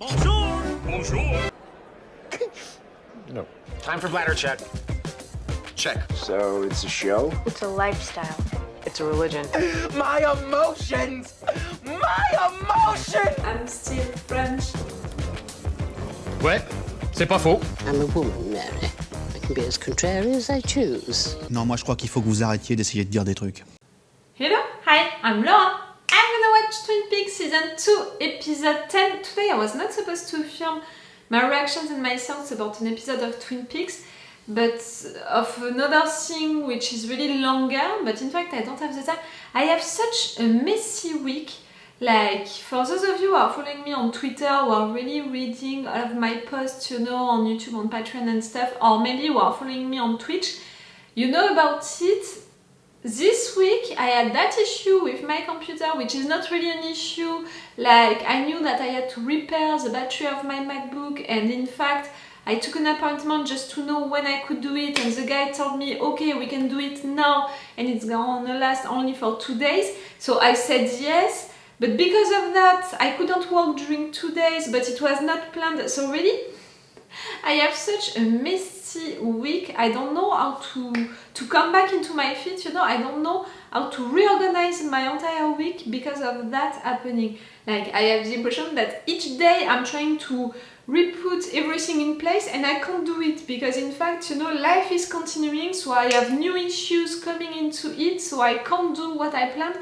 Bonjour! Bonjour! No. Time for bladder check. Check. So it's a show? It's a lifestyle. It's a religion. My emotions! My emotions! I'm still French. Ouais, c'est pas faux. I'm a woman, Mary. I can be as contrary as I choose. Non, moi je crois qu'il faut que vous arrêtiez d'essayer de dire des trucs. Hello, hi, I'm Laura. I'm gonna watch Twin Peaks Season 2, Episode 10. Today I was not supposed to film my reactions and my thoughts about an episode of Twin Peaks, but of another thing which is really longer, but in fact I don't have the time. I have such a messy week. Like, for those of you who are following me on Twitter, who are really reading all of my posts, you know, on YouTube, on Patreon and stuff, or maybe who are following me on Twitch, you know about it. This week I had that issue with my computer, which is not really an issue. Like, I knew that I had to repair the battery of my MacBook, and in fact I took an appointment just to know when I could do it, and the guy told me, okay, we can do it now, and it's gonna last only for 2 days. So I said yes, but because of that I couldn't work during 2 days, but it was not planned. So really, I have such a messy week. I don't know how to come back into my feet, you know. I don't know how to reorganize my entire week because of that happening. Like, I have the impression that each day I'm trying to re-put everything in place, and I can't do it because in fact, you know, life is continuing, so I have new issues coming into it, so I can't do what I planned.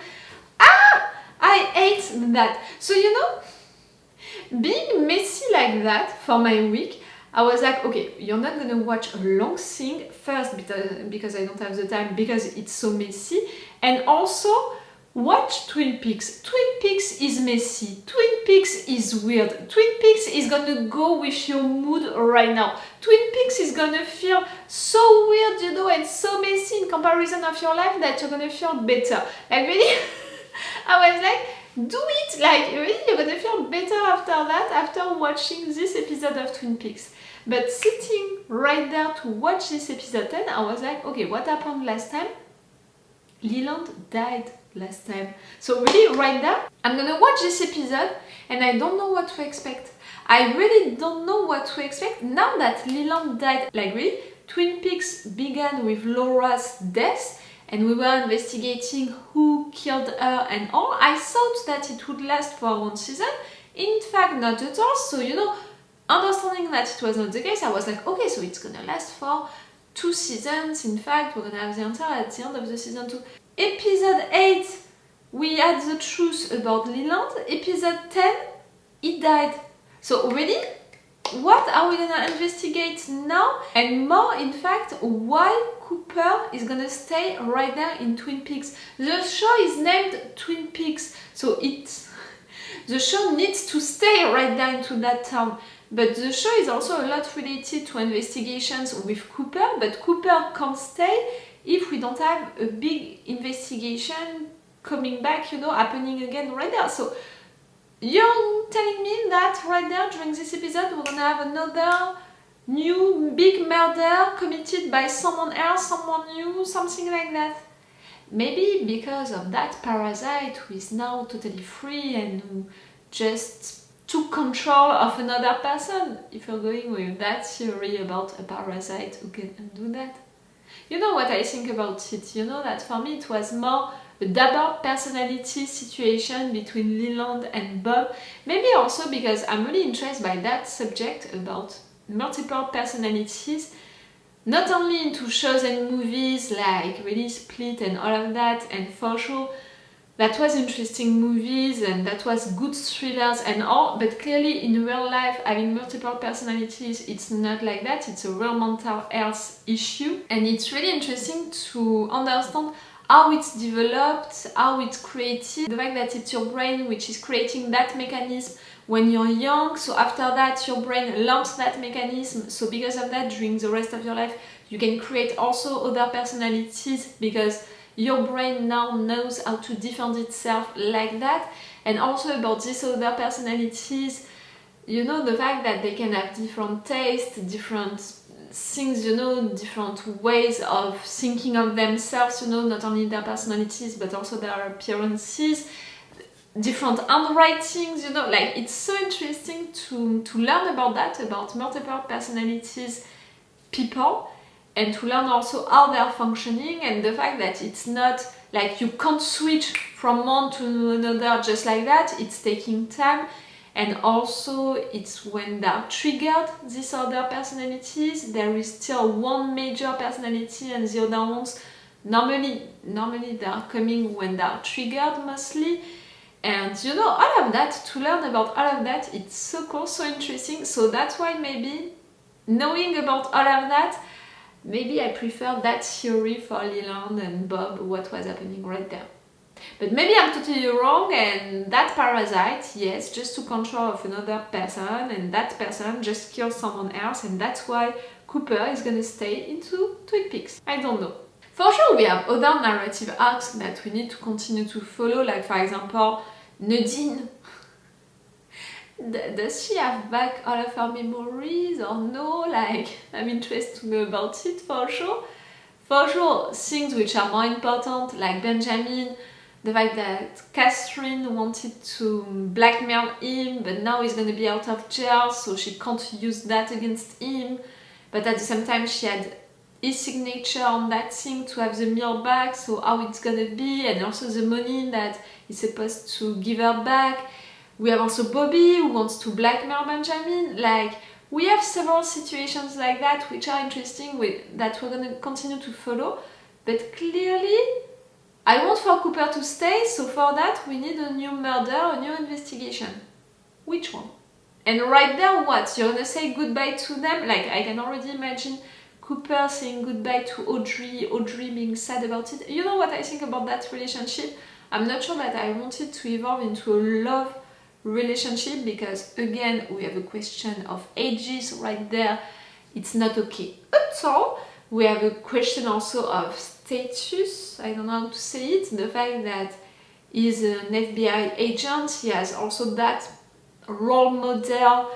I hate that. So, you know, being messy like that for my week, I was like, okay, you're not gonna watch a long thing first because I don't have the time, because it's so messy, and also watch Twin Peaks. Twin Peaks is messy. Twin Peaks is weird. Twin Peaks is gonna go with your mood right now. Twin Peaks is gonna feel so weird, you know, and so messy in comparison of your life that you're gonna feel better. Like, really, I was like, do it! Like, really, you're gonna feel better after that, after watching this episode of Twin Peaks. But sitting right there to watch this episode 10, I was like, okay, what happened last time? Leland died last time. So really, right there, I'm gonna watch this episode and I don't know what to expect. I really don't know what to expect now that Leland died. Like, really, Twin Peaks began with Laura's death, and we were investigating who killed her and all. I thought that it would last for 1 season. In fact, not at all. So, you know, understanding that it was not the case, I was like, okay, so it's gonna last for 2 seasons. In fact, we're gonna have the answer at the end of the season 2. Episode 8, we had the truth about Leland. Episode 10, he died. So really, what are we gonna investigate now? And more, in fact, why Cooper is gonna stay right there in Twin Peaks. The show is named Twin Peaks, so the show needs to stay right there into that town. But the show is also a lot related to investigations with Cooper, but Cooper can't stay if we don't have a big investigation coming back, you know, happening again right there. So you're telling me that right there during this episode we're gonna have another new big murder committed by someone else, someone new, something like that? Maybe because of that parasite who is now totally free and who just took control of another person, if you're going with that theory about a parasite who can do that. You know what I think about it? You know that for me it was more a double personality situation between Leland and Bob. Maybe also because I'm really interested by that subject about multiple personalities, not only into shows and movies like really Split and all of that, and for sure that was interesting movies and that was good thrillers and all, but clearly in real life having multiple personalities, it's not like that. It's a real mental health issue, and it's really interesting to understand how it's developed, how it's created, the fact that it's your brain which is creating that mechanism when you're young, so after that your brain learns that mechanism, so because of that during the rest of your life you can create also other personalities because your brain now knows how to defend itself like that. And also about these other personalities, you know, the fact that they can have different tastes, different things, you know, different ways of thinking of themselves, you know, not only their personalities but also their appearances. different handwritings, you know, like it's so interesting to learn about that, about multiple personalities people, and to learn also how they are functioning, and the fact that it's not like you can't switch from one to another just like that, it's taking time, and also it's when they're triggered, these other personalities, there is still one major personality and the other ones, normally they are coming when they are triggered mostly, and you know, all of that, to learn about all of that, it's so cool, so interesting, so that's why maybe knowing about all of that, maybe I prefer that theory for Leland and Bob, what was happening right there. But maybe I'm totally wrong, and that parasite, yes, just to control of another person, and that person just kills someone else, and that's why Cooper is gonna stay into Twin Peaks. I don't know. For sure, we have other narrative arcs that we need to continue to follow, like for example, Nadine. Does she have back all of her memories or no? Like, I'm interested to know about it for sure. For sure, things which are more important, like Benjamin, the fact that Catherine wanted to blackmail him, but now he's gonna be out of jail, so she can't use that against him. But at the same time, she had his signature on that thing to have the meal back, so how it's gonna be, and also the money that he's supposed to give her back. We have also Bobby who wants to blackmail Benjamin. Like, we have several situations like that which are interesting, that we're gonna continue to follow. But clearly, I want for Cooper to stay, so for that we need a new murder, a new investigation. Which one? And right there, what? You're gonna say goodbye to them? Like, I can already imagine Cooper saying goodbye to Audrey being sad about it. You know what I think about that relationship? I'm not sure that I want it to evolve into a love relationship, because again we have a question of ages right there. It's not okay at all. We have a question also of status, I don't know how to say it, the fact that he's an FBI agent, he has also that role model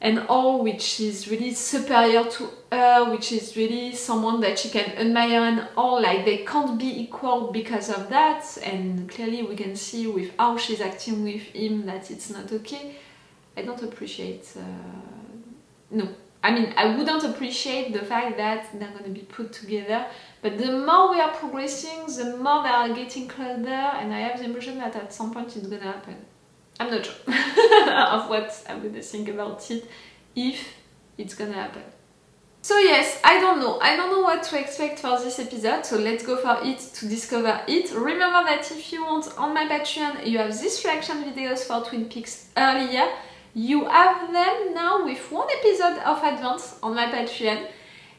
and all, which is really superior to her, which is really someone that she can admire and all, like they can't be equal because of that, and clearly we can see with how she's acting with him that it's not okay. I don't appreciate, no. I mean, I wouldn't appreciate the fact that they're gonna be put together, but the more we are progressing, the more they are getting closer, and I have the impression that at some point it's gonna happen. I'm not sure of what I'm gonna think about it, if it's gonna happen. So yes, I don't know what to expect for this episode, so let's go for it to discover it. Remember that if you want, on my Patreon, you have these reaction videos for Twin Peaks earlier. You have them now with one episode of advance on my Patreon,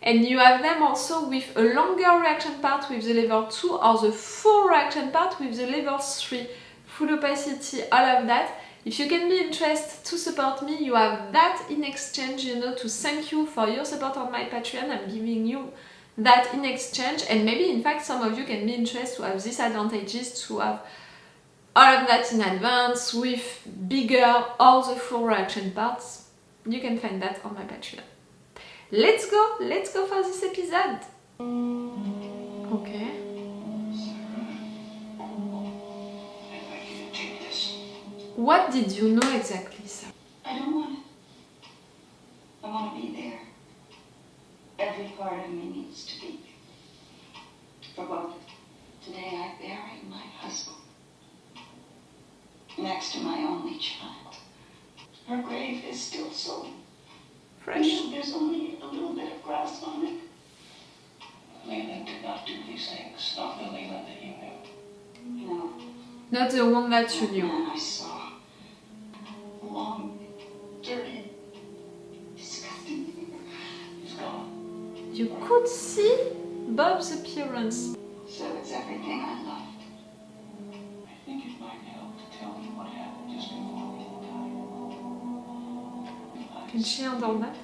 and you have them also with a longer reaction part with the level 2 or the full reaction part with the level 3. Full opacity, all of that. If you can be interested to support me, you have that in exchange, you know, to thank you for your support on my Patreon. I'm giving you that in exchange, and maybe in fact some of you can be interested to have these advantages, to have all of that in advance with bigger or the full reaction parts. You can find that on my Patreon. Let's go for this episode. Okay. What did you know exactly, sir? I don't want it. I want to be there. Every part of me needs to be. For both. Today I buried my husband. Next to my only child. Her grave is still so Fresh. There's only a little bit of grass on it. Leland did not do these things. Not the Leland that you knew. No. Not the one that you The knew. man I saw. Long, dirty, disgusting. He's gone. You could see Bob's appearance. So it's everything I loved. I think it might help to tell you what happened just before we died. Can she handle that?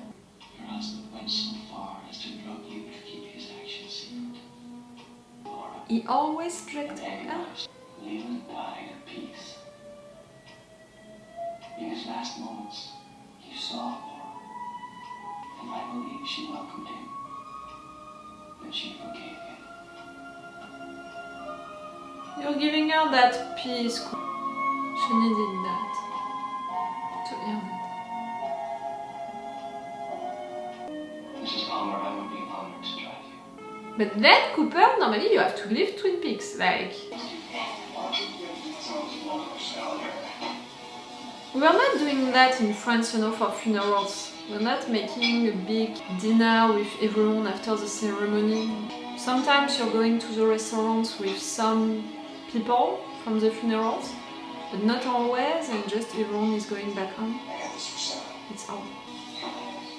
Your husband went so far as to drug you to keep his actions secret. Laura, He always drugged her. agonized. Leland died at peace. In his last moments, he saw Laura, and I believe she welcomed him, and she forgave him. You're giving her that peace. She needed that to hear that. Mrs. Palmer, I would be honored to drive you. But then, Cooper, normally you have to leave Twin Peaks, like... We are not doing that in France, you know, for funerals. We're not making a big dinner with everyone after the ceremony. Sometimes you're going to the restaurants with some people from the funerals, but not always, and just everyone is going back home. It's all.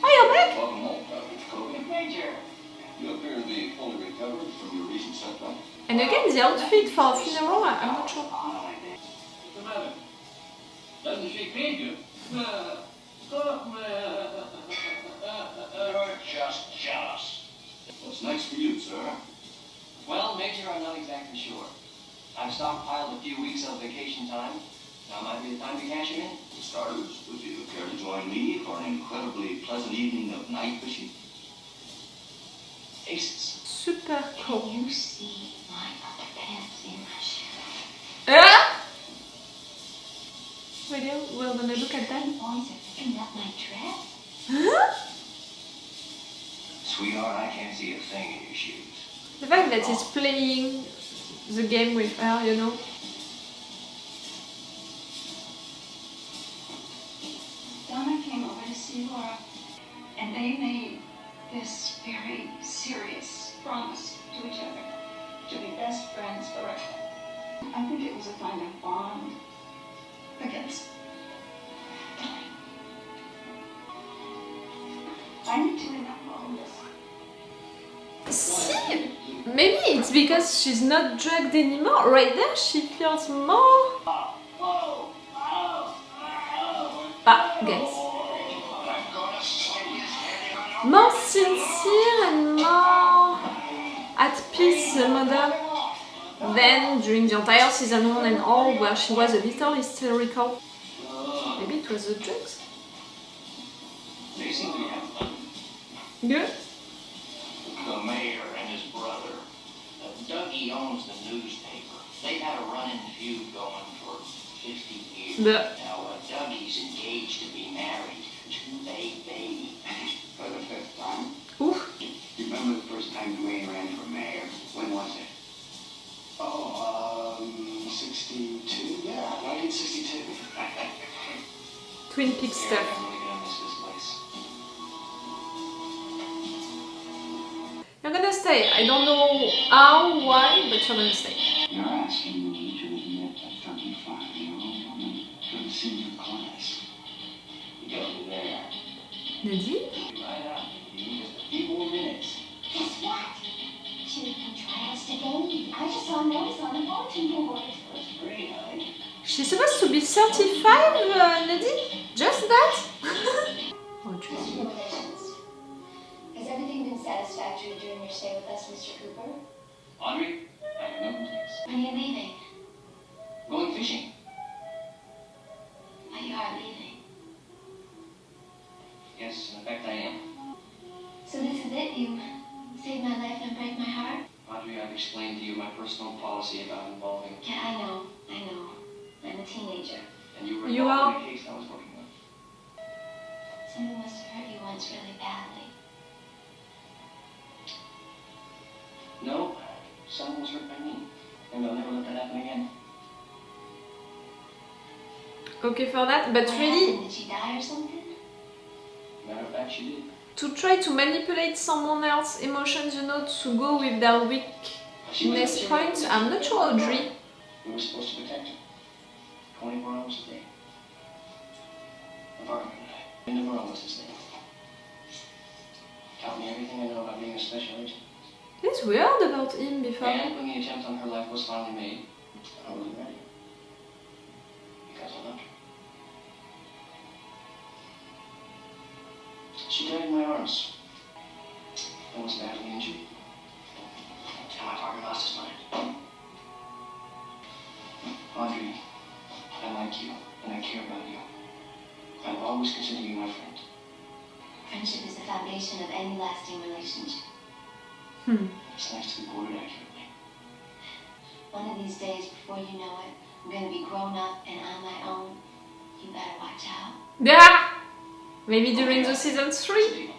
Oh, you're back! Welcome home, Major. You appear to be fully recovered from your recent setback. And again, the outfit for a funeral, I'm not sure. What's the matter? Doesn't she feed you? You're just jealous. What's next for you, sir? Well, Major, I'm not exactly sure. I've stockpiled a few weeks of vacation time. Now might be the time to cash it in. For starters, would you care to join me for an incredibly pleasant evening of night fishing? Aces. Super cool. You see my underpants in my shoe. Ah! Really? We're gonna look at that? The boys are picking up my dress. Huh? Sweetheart, I can't see a thing in your shoes. The fact that he's playing the game with her, you know. Donna came over to see Laura, and they made this very serious promise to each other to be best friends forever. I think it was a kind of bond against dying. I need to end up all this. See? Maybe it's because she's not drugged anymore. Right there, she feels more... guys. More sincere and more at peace, the mother, than during the entire season 1 and all, where she was a little hysterical. Maybe it was the drugs. They seem to be having fun. Good. The mayor and his brother. Dougie owns the newspaper. They've had a running feud going for 50 years. But Now, Dougie's engaged to be married to a baby. For the 5th time. oof. You remember the first time Dwayne ran for mayor? When was it? 62? Yeah, 1962. Twin Peaks I'm stuff. really gonna miss this place. You're gonna stay. I don't know how, why, but you're gonna stay. You're asking me to admit a 35-year-old woman to a senior class. You go there. Nadine? Right out. You just a few more minutes. Guess what? Cheerleading trials today. I just saw a notice on the bulletin board. That's great, honey. She's supposed to be 35, Nadine? Just that? Oh, true. Congratulations. Has everything been satisfactory during your stay with us, Mr. Cooper? Audrey, I have no complaints. When are you leaving? Going fishing. Oh, you are leaving. Yes, in fact I am. So this is it? You saved my life and break my heart? Audrey, I've explained to you my personal policy about involving... Yeah, I know. I'm a teenager. And you were You involved are? in a case I was working on. Someone must have hurt you once really badly. No, someone was hurt by me. And I'll never let that happen again. Okay for that, but What really, happened? Did she die or something? Matter of fact, she did. to try to manipulate someone else's emotions, you know, to go with their weakness points, I'm not sure, Audrey. We were supposed to protect her. 24 hours a day. Apartment guy. Norma was his name. Taught me everything I know about being a special agent. It's weird about him before. And when the attempt on her life was finally made, I wasn't ready. Because I loved her. She died in my arms. I was badly injured. And my partner lost his mind. Audrey, I like you, and I care about you. I'll always consider you my friend. Friendship is the foundation of any lasting relationship. It's nice to be quoted accurately. One of these days, before you know it, I'm gonna be grown up and on my own. You better watch out. Yeah! Maybe during the season 3?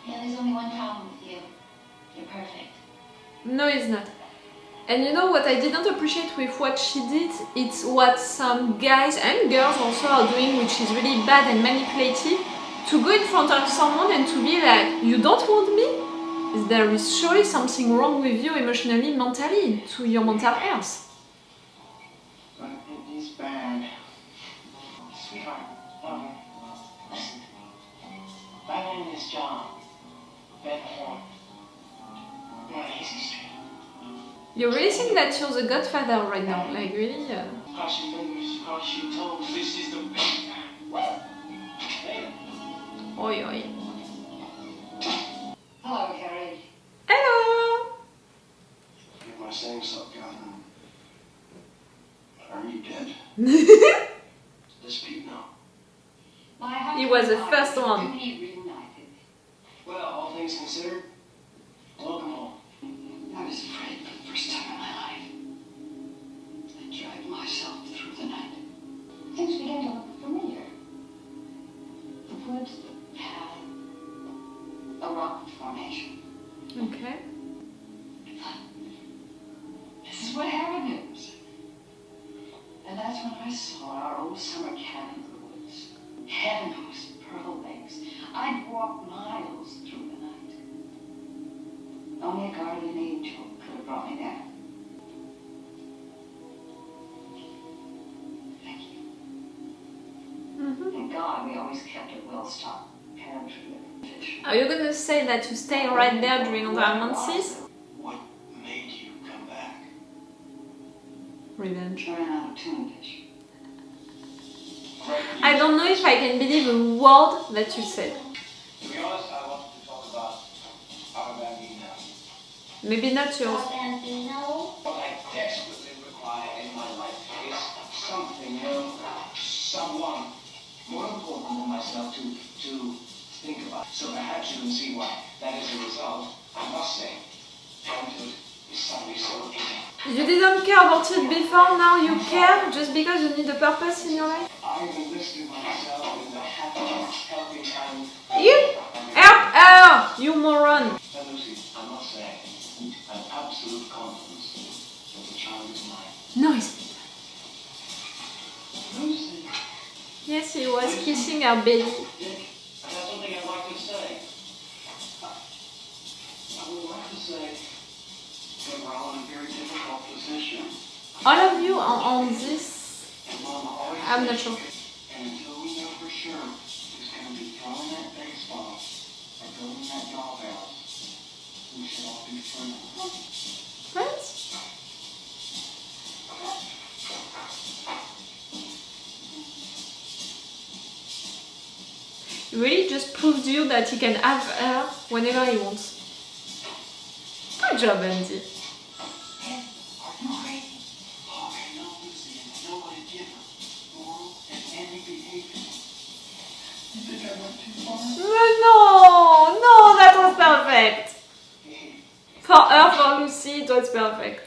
Yeah, there's only one problem with you. You're perfect. No, it's not. And you know what I didn't appreciate with what she did? It's what some guys and girls also are doing, which is really bad and manipulative. To go in front of someone and to be like, you don't want me? There is surely something wrong with you emotionally, mentally, to your mental health. But it is bad. Sweetheart, listen. My name is John. Ben Horn. We're on Easy Street. You really think that you're the godfather right now? Like, really? Cross your fingers, cross your toes. This is the big time. Later. Oi, oi. Hello, Harry. Hello! Am I saying something? Are you dead? Does Pete know? He was the first one. Reunited. Well, all things considered, welcome home. I was afraid for the first time in my life. I dragged myself through the night. Things began to look familiar. The woods, the path, a rock formation. Okay. This is what heaven is. And that's when I saw our old summer cabin in the woods. Heaven knows, pearl lakes. I'd walk miles through the night. Only a guardian angel could have brought me there. Thank you. Thank God we always kept it well stocked. Pantry and fish. Are you gonna say that you stay right there during Andramancies? What made you come back? Revenge. Ran out of tuna fish. I don't know if I can believe a word that you said. To be honest, I wanted to talk about our Bambino. Maybe not yours. What I desperately require in my life is something, someone more important than myself to think about. So perhaps you can see why that is a result. I must say, parenthood is something so appealing. You didn't care about it before, now you care just because you need a purpose in your life? I've enlisted myself in the happy, helping time. You? Help her! You moron! And Lucy, I must say, I have absolute confidence that the child is mine. No, it's not. Lucy, Yes, he was kissing her belly. Dick, I have something I'd like to say. I would like to say that we're all in a very difficult position. All of you are on this. And Mama always I'm not says, sure. and until we know for sure who's going to be throwing that baseball or building that dollhouse, we should all be friends. Friends? He really just proved to you that he can have her whenever he wants. Good job, Andy. Are you crazy? Oh, I know, Lucy, and nobody different. Moral and manly behavior. You think I went too far? No, that was perfect. For her, for Lucy, it was perfect.